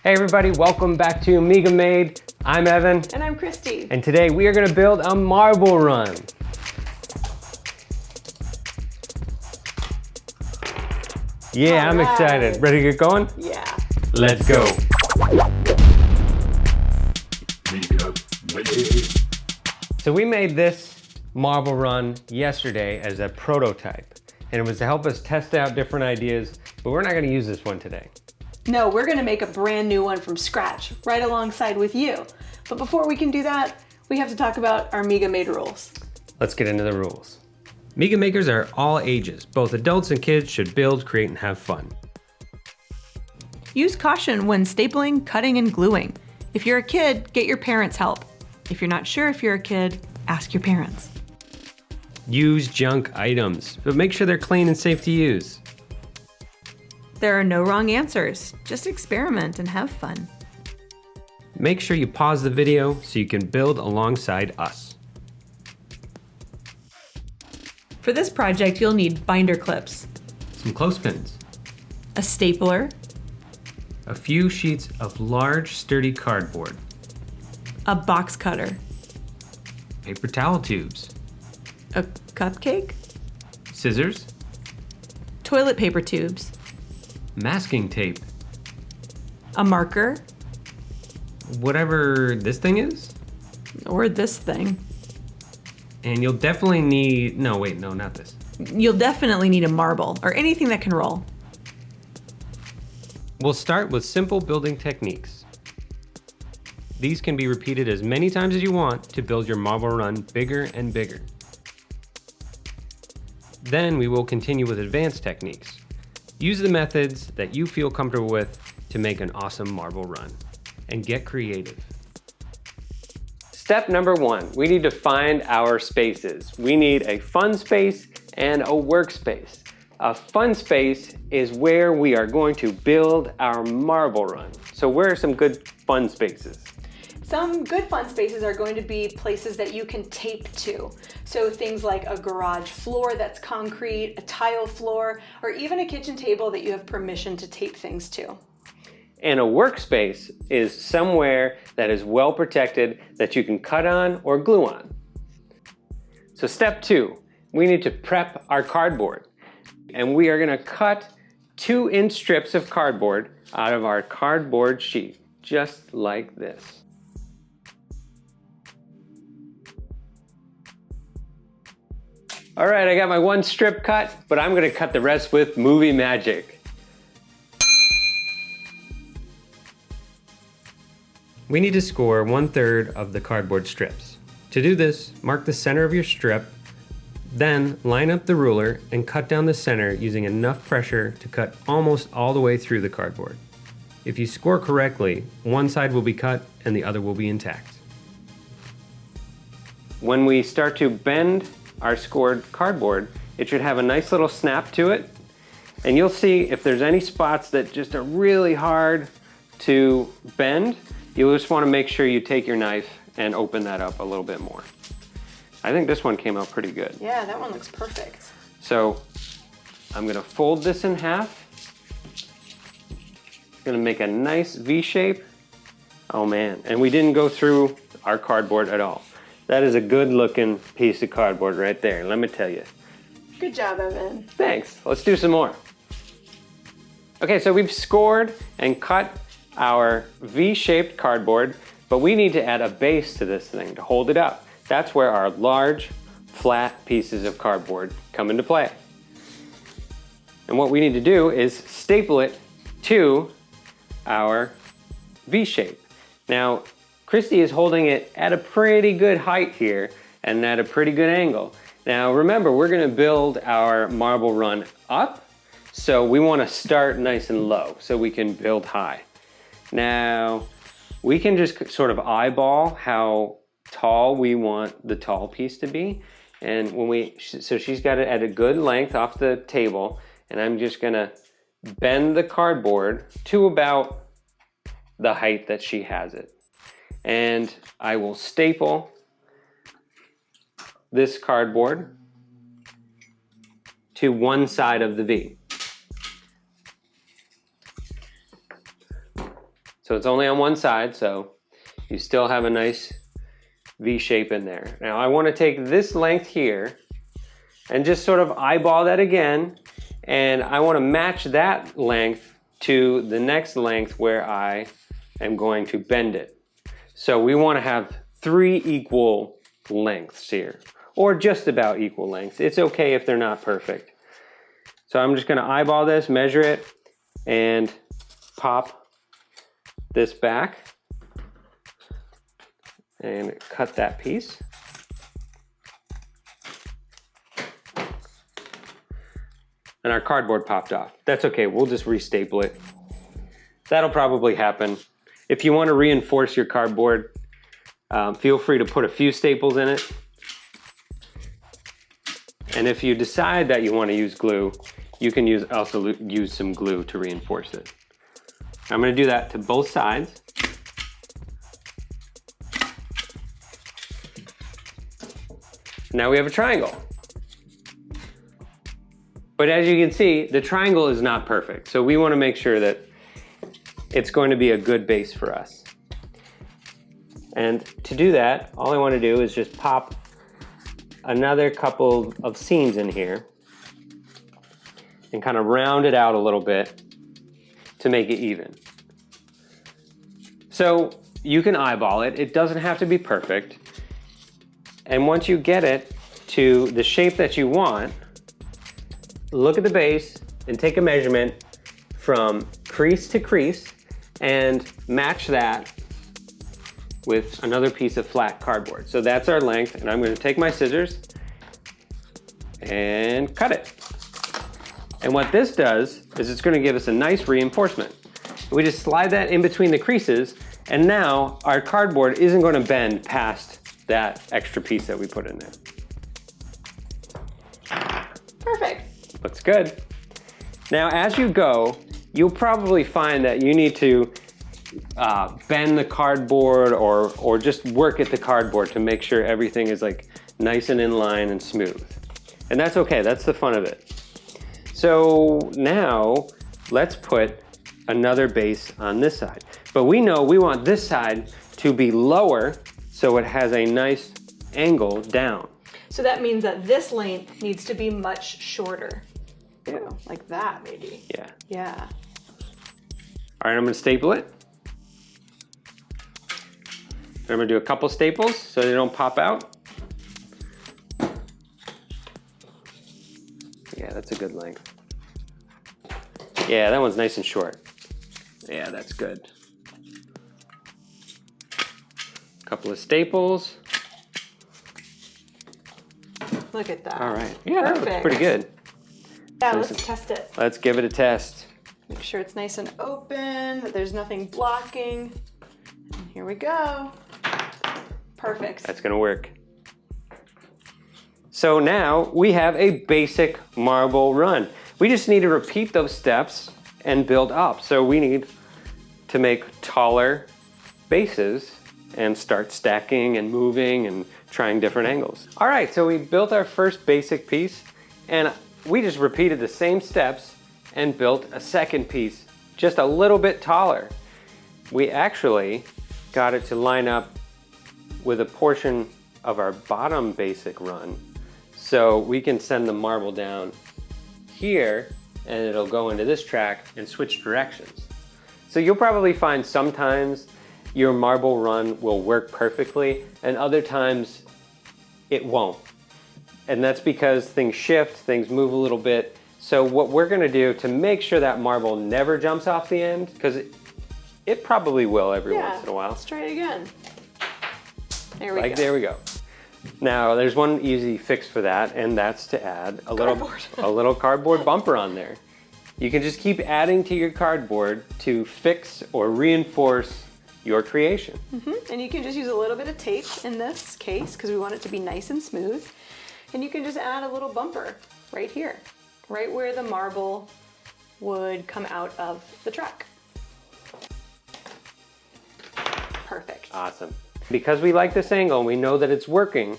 Hey everybody, welcome back to Miga Made. I'm Evan. And I'm Christie. And today we are gonna build a marble run. Yeah, I'm excited. Ready to get going? Yeah. Let's go. So we made this marble run yesterday as a prototype, and it was to help us test out different ideas, but we're not gonna use this one today. No, we're gonna make a brand new one from scratch, right alongside with you. But before we can do that, we have to talk about our Miga Made rules. Let's get into the rules. Miga makers are all ages. Both adults and kids should build, create, and have fun. Use caution when stapling, cutting, and gluing. If you're a kid, get your parents' help. If you're not sure if you're a kid, ask your parents. Use junk items, but make sure they're clean and safe to use. There are no wrong answers. Just experiment and have fun. Make sure you pause the video so you can build alongside us. For this project, you'll need binder clips, Some clothespins, a stapler, a few sheets of large, sturdy cardboard, a box cutter, paper towel tubes, a cupcake, scissors, toilet paper tubes, masking tape, a marker, whatever this thing is, or this thing. and you'll definitely need, no, not this. You'll definitely need a marble or anything that can roll. We'll start with simple building techniques. These can be repeated as many times as you want to build your marble run bigger and bigger. Then we will continue with advanced techniques. Use the methods that you feel comfortable with to make an awesome marble run, and get creative. Step number 1, we need to find our spaces. We need a fun space and a workspace. A fun space is where we are going to build our marble run. So where are some good fun spaces? Some good fun spaces are going to be places that you can tape to. So things like a garage floor that's concrete, a tile floor, or even a kitchen table that you have permission to tape things to. And a workspace is somewhere that is well protected that you can cut on or glue on. So step 2, we need to prep our cardboard. And we are gonna cut 2-inch strips of cardboard out of our cardboard sheet, just like this. All right, I got my 1 strip cut, but I'm gonna cut the rest with movie magic. We need to score 1/3 of the cardboard strips. To do this, mark the center of your strip, then line up the ruler and cut down the center using enough pressure to cut almost all the way through the cardboard. If you score correctly, one side will be cut and the other will be intact. When we start to bend our scored cardboard, it should have a nice little snap to it, and you'll see if there's any spots that just are really hard to bend, you'll just want to make sure you take your knife and open that up a little bit more. I think this one came out pretty good. Yeah, that one looks perfect. So I'm gonna fold this in half. Gonna make a nice V shape. Oh man, and we didn't go through our cardboard at all. That is a good looking piece of cardboard right there, let me tell you. Good job, Evan. Thanks, let's do some more. Okay, so we've scored and cut our V-shaped cardboard, but we need to add a base to this thing to hold it up. That's where our large, flat pieces of cardboard come into play. And what we need to do is staple it to our V-shape. Now, Christie is holding it at a pretty good height here and at a pretty good angle. Now remember, we're gonna build our marble run up, so we wanna start nice and low so we can build high. Now, we can just sort of eyeball how tall we want the tall piece to be. And so she's got it at a good length off the table, and I'm just gonna bend the cardboard to about the height that she has it. And I will staple this cardboard to one side of the V. So it's only on one side, so you still have a nice V shape in there. Now I want to take this length here and just sort of eyeball that again, and I want to match that length to the next length where I am going to bend it. So we want to have 3 equal lengths here, or just about equal lengths. It's okay if they're not perfect. So I'm just going to eyeball this, measure it, and pop this back and cut that piece. And our cardboard popped off. That's okay, we'll just restaple it. That'll probably happen. If you want to reinforce your cardboard, feel free to put a few staples in it. And if you decide that you want to use glue, you can also use some glue to reinforce it. I'm going to do that to both sides. Now we have a triangle. But as you can see, the triangle is not perfect. So we want to make sure that it's going to be a good base for us. And to do that, all I want to do is just pop another couple of seams in here and kind of round it out a little bit to make it even. So you can eyeball it. It doesn't have to be perfect. And once you get it to the shape that you want, look at the base and take a measurement from crease to crease and match that with another piece of flat cardboard. So that's our length, and I'm going to take my scissors and cut it. And what this does is it's going to give us a nice reinforcement. We just slide that in between the creases, and now our cardboard isn't going to bend past that extra piece that we put in there. Perfect. Looks good. Now as you go, you'll probably find that you need to bend the cardboard or just work at the cardboard to make sure everything is like nice and in line and smooth. And that's okay, that's the fun of it. So now let's put another base on this side. But we know we want this side to be lower so it has a nice angle down. So that means that this length needs to be much shorter. Yeah. Ooh, like that maybe. Yeah. Yeah. All right, I'm gonna staple it. I'm gonna do a couple staples so they don't pop out. Yeah, that's a good length. Yeah, that one's nice and short. Yeah, that's good. Couple of staples. Look at that. All right. Yeah, that looks Perfect. pretty good. Yeah, Nice let's test it. Let's give it a test. Make sure it's nice and open, that there's nothing blocking. And here we go. Perfect. That's gonna work. So now we have a basic marble run. We just need to repeat those steps and build up. So we need to make taller bases and start stacking and moving and trying different angles. All right, so we built our first basic piece and we just repeated the same steps and built a second piece just a little bit taller. We actually got it to line up with a portion of our bottom basic run. So we can send the marble down here and it'll go into this track and switch directions. So you'll probably find sometimes your marble run will work perfectly and other times it won't. And that's because things shift, things move a little bit. So what we're gonna do to make sure that marble never jumps off the end, because it probably will every once in a while. Let's try it again. There we go. There we go. Now there's one easy fix for that, and that's to add a little cardboard bumper on there. You can just keep adding to your cardboard to fix or reinforce your creation. And you can just use a little bit of tape in this case because we want it to be nice and smooth. And you can just add a little bumper right here, right where the marble would come out of the track. Perfect. Awesome. Because we like this angle and we know that it's working,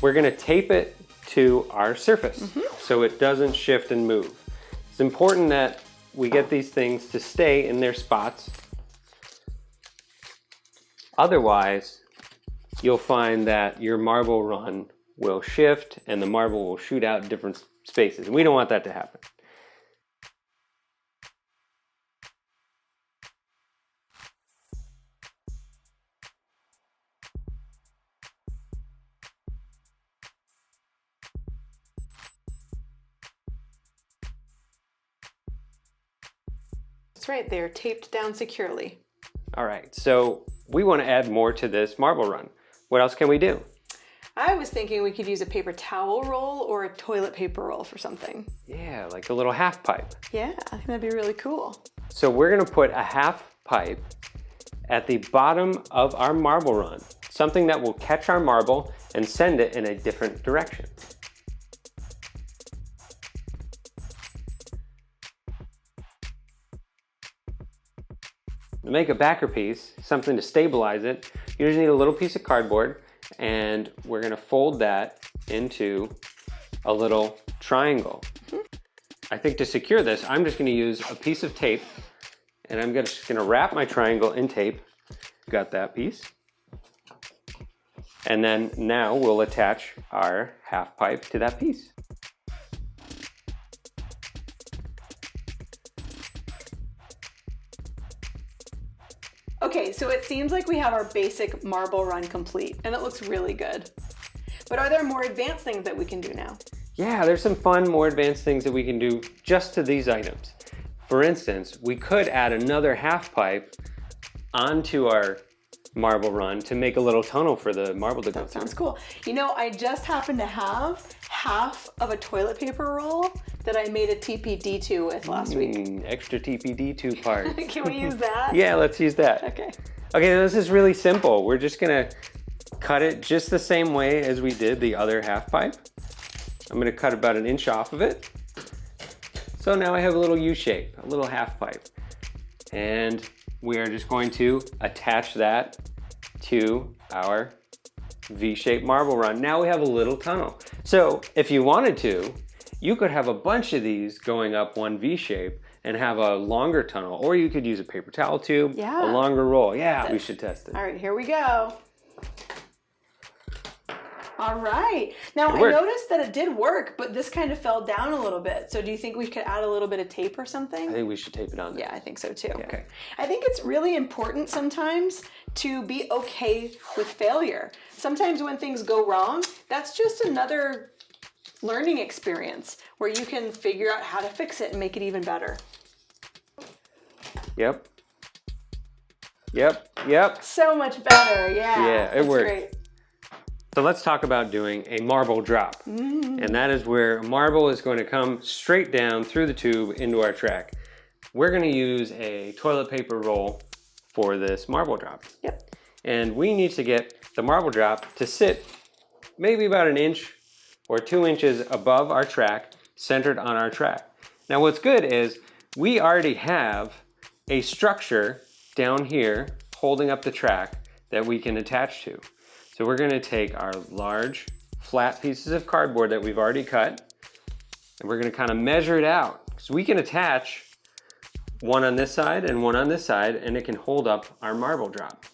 we're gonna tape it to our surface so it doesn't shift and move. It's important that we get these things to stay in their spots Otherwise, you'll find that your marble run will shift and the marble will shoot out in different spaces. And we don't want that to happen. That's right, they're taped down securely. All right, so we want to add more to this marble run. What else can we do? I was thinking we could use a paper towel roll or a toilet paper roll for something. Yeah, like a little half pipe. Yeah, I think that'd be really cool. So we're going to put a half pipe at the bottom of our marble run, something that will catch our marble and send it in a different direction. To make a backer piece, something to stabilize it, you just need a little piece of cardboard, and we're going to fold that into a little triangle. I think to secure this, I'm just going to use a piece of tape, and I'm just going to wrap my triangle in tape. Got that piece. And then now we'll attach our half pipe to that piece. Okay, so it seems like we have our basic marble run complete, and it looks really good. But are there more advanced things that we can do now? Yeah, there's some fun, more advanced things that we can do just to these items. For instance, we could add another half pipe onto our marble run to make a little tunnel for the marble to go through. Sounds cool. You know, I just happen to have half of a toilet paper roll that I made a TPD2 with last week. Extra TPD2 parts. Can we use that? Yeah, let's use that. Okay. Okay, this is really simple. We're just gonna cut it just the same way as we did the other half pipe. I'm gonna cut about 1 inch off of it. So now I have a little U shape, a little half pipe. And we are just going to attach that to our V-shaped marble run. Now we have a little tunnel. So if you wanted to, you could have a bunch of these going up one V shape and have a longer tunnel, or you could use a paper towel tube, Yeah. a longer roll. Yeah, we should test it. All right, here we go. All right. Now I worked. noticed that it did work, but this kind of fell down a little bit. So do you think we could add a little bit of tape or something? I think we should tape it on there. Yeah, I think so too. Okay. I think it's really important sometimes to be okay with failure. Sometimes when things go wrong, that's just another learning experience where you can figure out how to fix it and make it even better. Yep. Yep. Yep. So much better, yeah. Yeah, it That's worked. Great. So let's talk about doing a marble drop. And that is where marble is going to come straight down through the tube into our track. We're going to use a toilet paper roll for this marble drop. Yep. And we need to get the marble drop to sit maybe about 1 inch or 2 inches above our track, centered on our track. Now what's good is we already have a structure down here holding up the track that we can attach to. So we're going to take our large flat pieces of cardboard that we've already cut, and we're going to kind of measure it out. So we can attach one on this side and one on this side, and it can hold up our marble drop.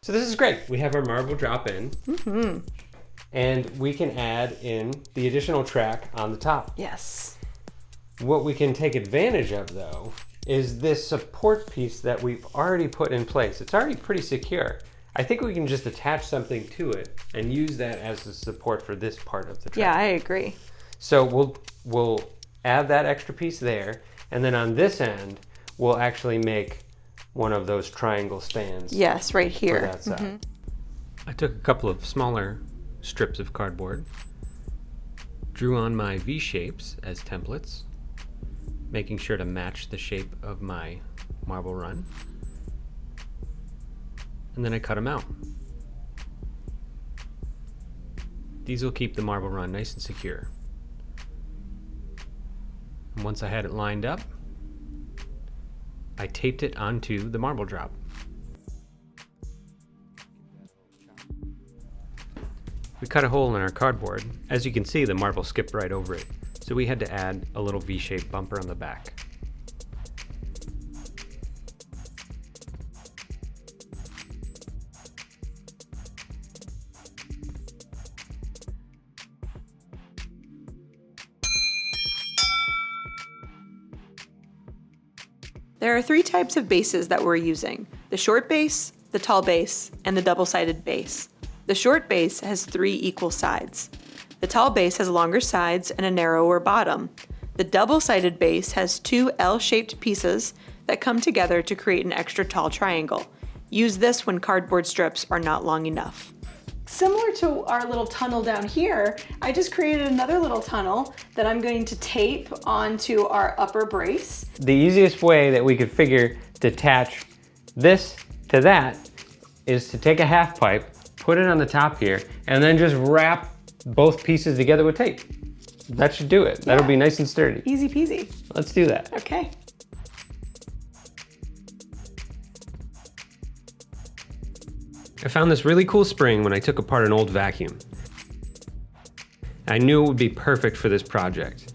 So this is great. We have our marble drop in, and we can add in the additional track on the top. Yes. What we can take advantage of, though, is this support piece that we've already put in place. It's already pretty secure. I think we can just attach something to it and use that as the support for this part of the track. Yeah, I agree. So we'll add that extra piece there, and then on this end, we'll actually make one of those triangle stands. Yes, right here. For that side. I took a couple of smaller strips of cardboard, drew on my V shapes as templates, making sure to match the shape of my marble run, and then I cut them out. These will keep the marble run nice and secure. And once I had it lined up, I taped it onto the marble drop. We cut a hole in our cardboard. As you can see, the marble skipped right over it, so we had to add a little V-shaped bumper on the back. There are 3 types of bases that we're using: the short base, the tall base, and the double-sided base. The short base has 3 equal sides. The tall base has longer sides and a narrower bottom. The double-sided base has 2 L-shaped pieces that come together to create an extra tall triangle. Use this when cardboard strips are not long enough. Similar to our little tunnel down here, I just created another little tunnel that I'm going to tape onto our upper brace. The easiest way that we could figure to attach this to that is to take a half pipe, put it on the top here, and then just wrap both pieces together with tape. That should do it. That'll be nice and sturdy. Easy peasy. Let's do that. Okay. I found this really cool spring when I took apart an old vacuum. I knew it would be perfect for this project.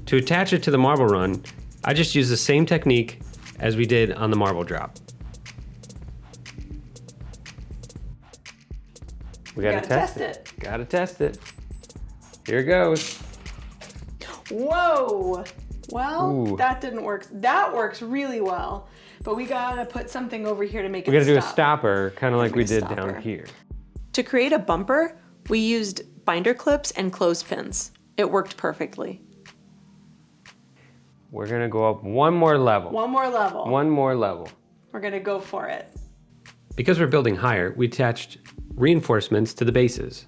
To attach it to the marble run, I just used the same technique as we did on the marble drop. We gotta test it. Gotta test it. Here it goes. Whoa! Well, Ooh. that didn't work. That works really well, but we gotta put something over here to make it We gotta do a stop. stopper, kind of like we did down here. To create a bumper, we used binder clips and clothespins. It worked perfectly. We're gonna go up one more level. One more level. One more level. We're gonna go for it. Because we're building higher, we attached reinforcements to the bases.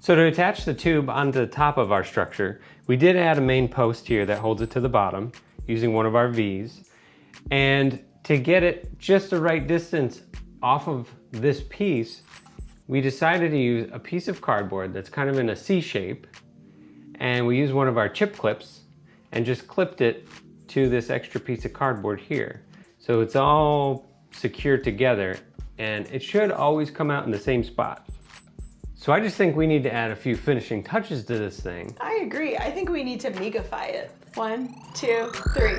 So to attach the tube onto the top of our structure, we did add a main post here that holds it to the bottom using one of our V's. And to get it just the right distance off of this piece, we decided to use a piece of cardboard that's kind of in a C shape. And we used one of our chip clips and just clipped it to this extra piece of cardboard here. So it's all secured together and it should always come out in the same spot. So I just think we need to add a few finishing touches to this thing. I agree. I think we need to Migafy it. 1, 2, 3.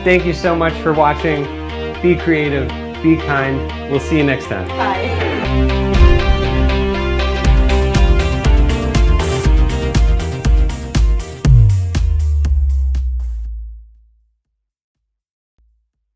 Thank you so much for watching. Be creative, be kind. We'll see you next time. Bye.